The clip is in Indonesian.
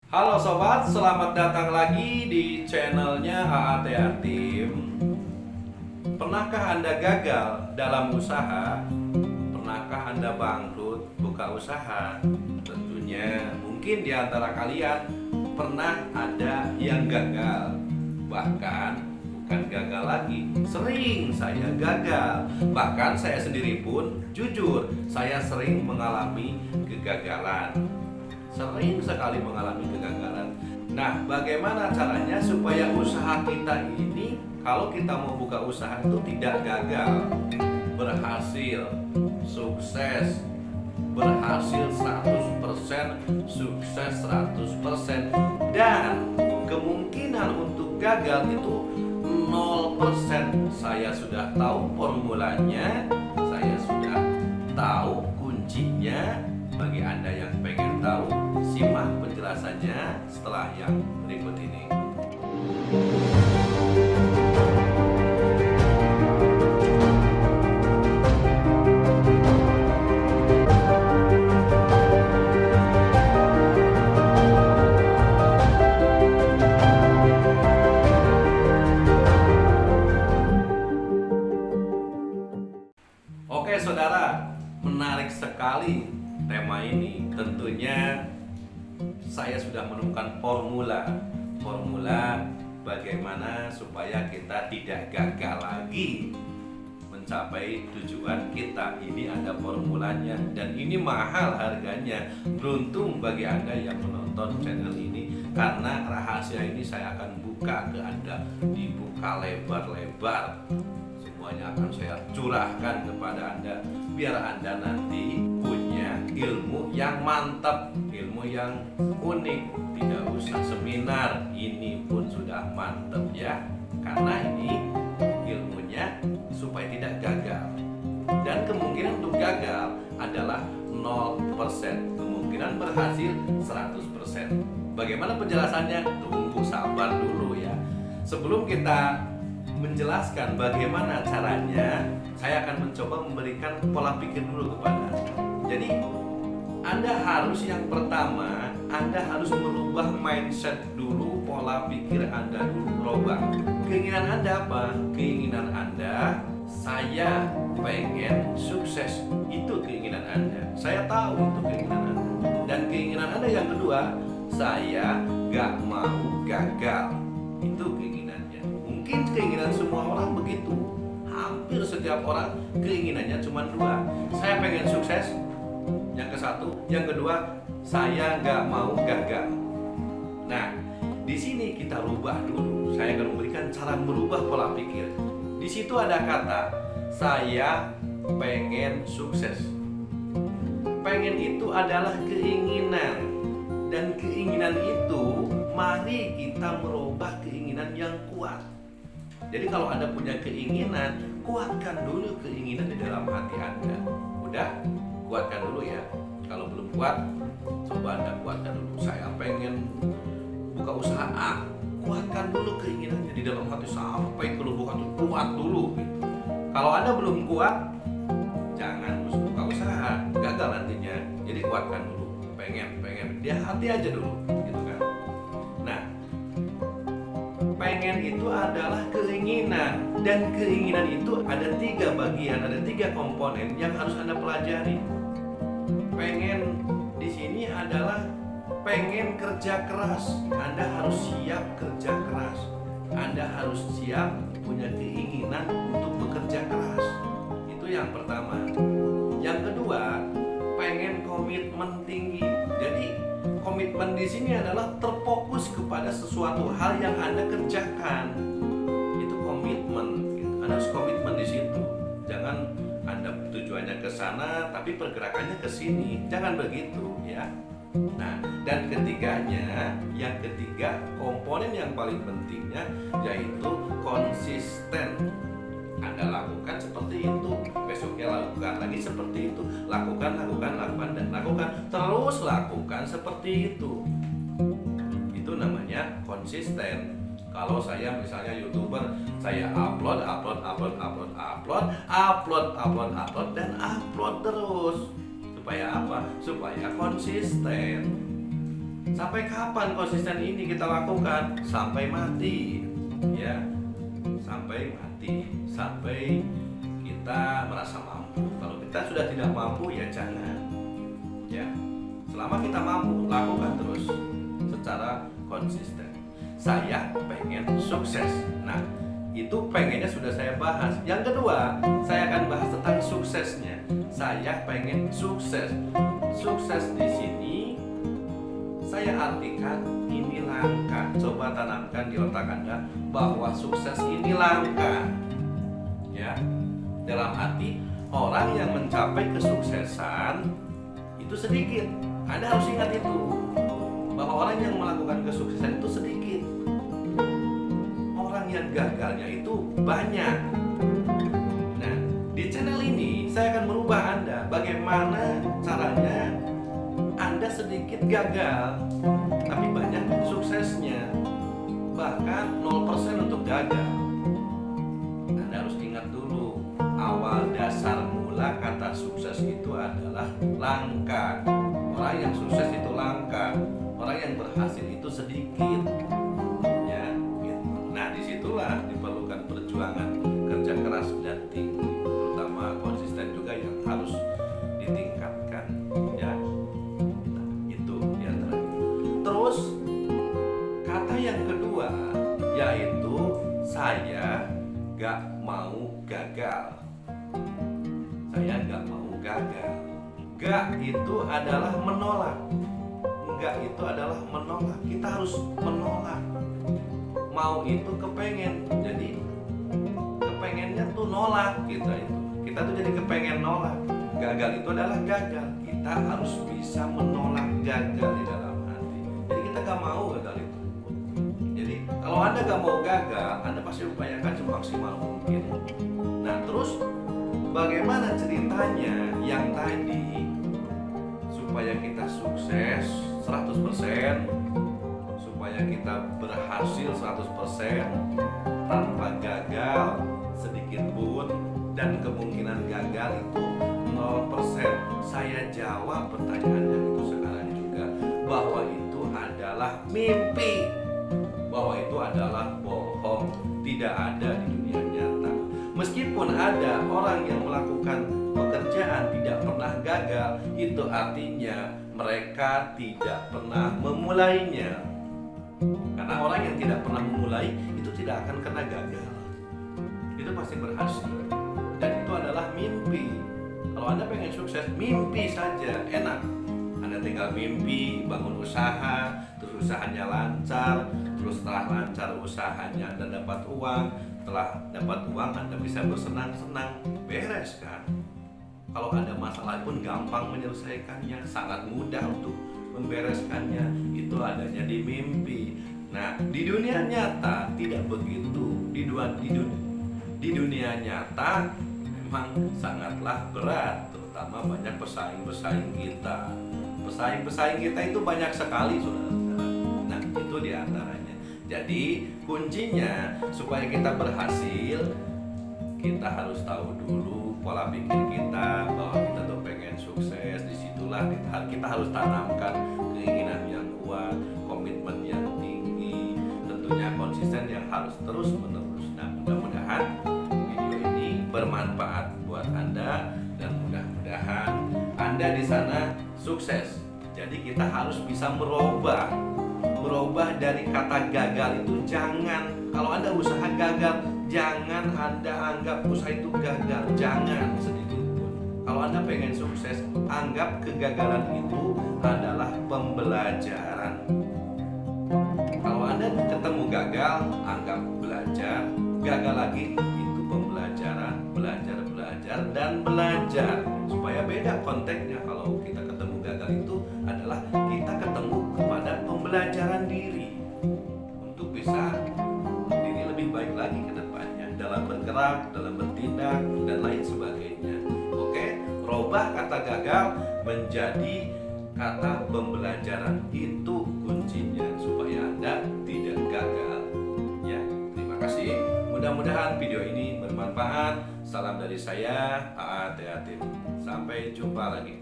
Halo sobat, selamat datang lagi di channelnya AATA Team. Pernahkah Anda gagal dalam usaha? Pernahkah Anda bangkrut buka usaha? Tentunya mungkin di antara kalian pernah ada yang gagal. Bahkan bukan gagal lagi, sering saya gagal. Bahkan saya sendiri pun jujur, saya sering mengalami kegagalan. Sering sekali mengalami kegagalan. Nah, bagaimana caranya supaya usaha kita ini, kalau kita mau buka usaha itu tidak gagal, berhasil, sukses, berhasil 100%, sukses 100%, dan kemungkinan untuk gagal itu 0%. Saya sudah tahu formulanya, saya sudah tahu kuncinya. Bagi Anda yang pengen tahu, simak penjelasannya setelah yang berikut ini. Oke saudara, menarik sekali tema ini. Tentunya saya sudah menemukan formula bagaimana supaya kita tidak gagal lagi mencapai tujuan kita. Ini ada formulanya dan ini mahal harganya. Beruntung bagi Anda yang menonton channel ini, karena rahasia ini saya akan buka ke Anda, dibuka lebar-lebar. Semuanya akan saya curahkan kepada Anda, biar Anda nanti punya ilmu yang mantap, ilmu yang unik. Tidak usah seminar, ini pun sudah mantap ya. Karena ini ilmunya supaya tidak gagal. Dan kemungkinan untuk gagal adalah 0%, kemungkinan berhasil 100%. Bagaimana penjelasannya? Tunggu, sabar dulu ya. Sebelum kita menjelaskan bagaimana caranya, saya akan mencoba memberikan pola pikir dulu kepada Anda. Jadi Anda harus, yang pertama, Anda harus merubah mindset dulu, pola pikir Anda dulu, rubah. Keinginan Anda apa? Keinginan Anda, saya pengen sukses. Itu keinginan Anda. Saya tahu itu keinginan Anda. Dan keinginan Anda yang kedua, saya gak mau gagal. Itu keinginannya. Mungkin keinginan semua orang begitu. Hampir setiap orang keinginannya cuma dua. Saya pengen sukses. Yang ke satu, yang kedua, saya nggak mau gagal. Nah, di sini kita rubah dulu. Saya akan memberikan cara merubah pola pikir. Di situ ada kata, saya pengen sukses. Pengen itu adalah keinginan. Dan keinginan itu, mari kita merubah keinginan yang kuat. Jadi kalau Anda punya keinginan, kuatkan dulu keinginan di dalam hati Anda. Udah? Kuatkan dulu ya. Kalau belum kuat, coba Anda kuatkan dulu. Saya pengen buka usaha A. Kuatkan dulu keinginannya di dalam hati sampai ke lubuk hati. Kuat dulu. Kalau Anda belum kuat, jangan buka usaha. Gagal nantinya. Jadi kuatkan dulu. Pengen. Di hati aja dulu. Gitu kan. Nah, pengen itu adalah keinginan, dan keinginan itu ada 3 bagian, ada 3 komponen yang harus Anda pelajari. Pengen di sini adalah pengen kerja keras. Anda harus siap kerja keras. Anda harus siap punya keinginan untuk bekerja keras. Itu yang pertama. Yang kedua, pengen komitmen tinggi. Jadi komitmen di sini adalah terfokus kepada sesuatu hal yang Anda kerjakan. Itu komitmen. Anda harus komitmen di situ. Jangan Anda tujuannya ke sana tapi pergerakannya ke sini. Jangan begitu ya. Nah, dan ketiganya, yang ketiga, komponen yang paling pentingnya yaitu konsisten. Anda lakukan seperti itu, besoknya lakukan lagi seperti itu, lakukan dan lakukan, terus lakukan seperti itu. Itu namanya konsisten. Kalau saya misalnya YouTuber, saya upload dan upload terus. Supaya apa? Supaya konsisten. Sampai kapan konsisten ini kita lakukan? Sampai mati, ya, sampai mati, sampai kita merasa mampu. Kalau kita sudah tidak mampu, ya jangan. Ya, selama kita mampu, lakukan terus secara konsisten. Saya pengen sukses. Nah, itu pengennya sudah saya bahas. Yang kedua, saya akan bahas tentang suksesnya. Saya pengen sukses. Sukses di sini saya artikan ini langkah. Coba tanamkan di otak Anda bahwa sukses ini langkah. Ya, dalam arti orang yang mencapai kesuksesan itu sedikit. Anda harus ingat itu, bahwa orang yang melakukan kesuksesan itu sedikit. Orang yang gagalnya itu banyak. Nah, di channel ini saya akan merubah Anda bagaimana caranya Anda sedikit gagal tapi banyak suksesnya. Bahkan 0% untuk gagal. Anda harus ingat dulu, awal dasar mula kata sukses itu adalah langkah. Orang yang sukses itu langkah, orang yang berhasil itu sedikit. Ya, gitu. Nah, disitulah diperlukan perjuangan, kerja keras dan tinggi, terutama konsisten juga yang harus ditingkatkan. Ya, nah, itu yang terakhir. Terus kata yang kedua yaitu saya gak mau gagal. Saya gak mau gagal. Gak itu adalah menolak. Enggak itu adalah menolak. Kita harus menolak. Mau itu kepengen. Jadi kepengennya tuh nolak kita itu. Kita tuh jadi kepengen nolak. Gagal itu adalah gagal. Kita harus bisa menolak gagal di dalam hati. Jadi kita gak mau gagal itu. Jadi kalau Anda gak mau gagal, Anda pasti upayakan semaksimal mungkin. Nah, terus bagaimana ceritanya yang tadi supaya kita sukses 100%, supaya kita berhasil 100% tanpa gagal sedikit pun, dan kemungkinan gagal itu 0%. Saya jawab pertanyaannya itu sekarang juga, bahwa itu adalah mimpi, bahwa itu adalah bohong, tidak ada di dunia nyata. Meskipun ada orang yang melakukan pekerjaan tidak pernah gagal, itu artinya mereka tidak pernah memulainya. Karena orang yang tidak pernah memulai itu tidak akan kena gagal. Itu pasti berhasil. Dan itu adalah mimpi. Kalau Anda pengen sukses, mimpi saja, enak. Anda tinggal mimpi, bangun usaha, terus usahanya lancar, terus setelah lancar usahanya Anda dapat uang. Setelah dapat uang Anda bisa bersenang-senang, beres kan? Kalau ada masalah pun gampang menyelesaikannya, sangat mudah untuk membereskannya. Itu adanya di mimpi. Nah, di dunia nyata tidak begitu. Di dunia nyata memang sangatlah berat, terutama banyak pesaing-pesaing kita. Pesaing-pesaing kita itu banyak sekali, saudara-saudara. Nah, itu diantaranya. Jadi kuncinya supaya kita berhasil, kita harus tahu dulu pola pikir kita, bahwa kita tuh pengen sukses. Disitulah kita harus tanamkan keinginan yang kuat, komitmen yang tinggi, tentunya konsisten yang harus terus menerus. Nah, mudah-mudahan video ini bermanfaat buat Anda, dan mudah-mudahan Anda di sana sukses. Jadi kita harus bisa merubah dari kata gagal itu. Jangan, kalau Anda usaha gagal, jangan Anda anggap usaha itu gagal, jangan sedikit pun. Kalau Anda pengen sukses, anggap kegagalan itu adalah pembelajaran. Kalau Anda ketemu gagal, anggap belajar. Gagal lagi, itu pembelajaran. Belajar dan belajar. Supaya beda konteksnya. Kalau kita ketemu gagal itu adalah kita ketemu kepada pembelajaran diri untuk bisa diri lebih baik lagi ke depannya, dalam bergerak, dalam bertindak, dan lain sebagainya. Oke, robah kata gagal menjadi kata pembelajaran. Itu kuncinya supaya Anda tidak gagal. Ya, terima kasih. Mudah-mudahan video ini bermanfaat. Salam dari saya, A.A. Teatim. Sampai jumpa lagi.